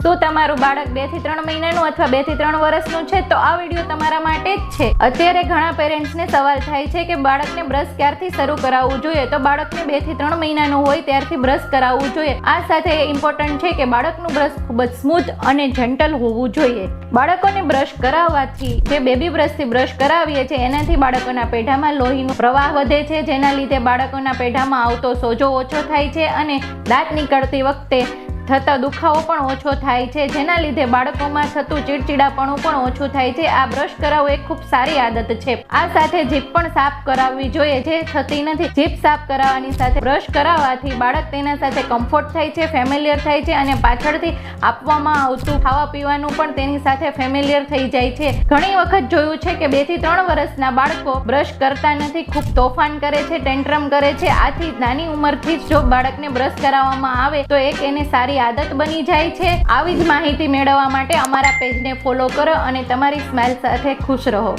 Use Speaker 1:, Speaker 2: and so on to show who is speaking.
Speaker 1: શું તમારું બાળક 2 થી 3 મહિનાનું અથવા 2 થી 3 વર્ષનું છે તો આ વિડીયો તમારા માટે જ છે। અત્યારે ઘણા પેરેન્ટ્સને સવાલ થાય છે કે બાળકને બ્રશ ક્યારથી શરૂ કરાવવું જોઈએ, તો બાળકને 2 થી 3 મહિનાનું હોય ત્યારથી બ્રશ કરાવવું જોઈએ। આ સાથે ઇમ્પોર્ટન્ટ છે કે બાળકનું બ્રશ ખૂબ જ સ્મૂથ અને જેન્ટલ હોવું જોઈએ। બાળકોને બ્રશ કરાવવાથી જે બેબી બ્રશથી બ્રશ કરાવીએ છીએ એનાથી બાળકોના પેઢામાં લોહીનો પ્રવાહ વધે છે, જેના લીધે બાળકોના પેઢામાં આવતો સોજો ઓછો થાય છે અને દાંત નીકળતી વખતે થતા દુખાવો પણ ઓછો થાય છે, જેના લીધે બાળકોમાં થતું ચીડચીડાપણું પણ ઓછું થાય છે। આ બ્રશ કરાવવું એક ખૂબ સારી આદત છે। આ સાથે જીભ પણ સાફ કરાવવી જોઈએ, જે થતી નથી। જીભ સાફ કરાવવાની સાથે બ્રશ કરાવવાથી બાળક તેના સાથે કમ્ફર્ટ થાય છે, ફેમિલિયર થાય છે અને પાછળથી આપવામાં આવતું ખાવા પીવાનું પણ તેની સાથે ફેમિલિયર થઈ જાય છે। ઘણી વખત જોયું છે કે 2 થી 3 વર્ષના બાળકો બ્રશ કરતા નથી, ખૂબ તોફાન કરે છે, ટેન્ટ્રમ કરે છે। આથી નાની ઉંમરથી જ જો બાળકને બ્રશ કરાવવામાં આવે તો એક એને સારી આદત બની જાય છે। આવી જ માહિતી મેળવવા માટે અમારા પેજને ફોલો કરો અને તમારી સ્માઇલ સાથે ખુશ રહો।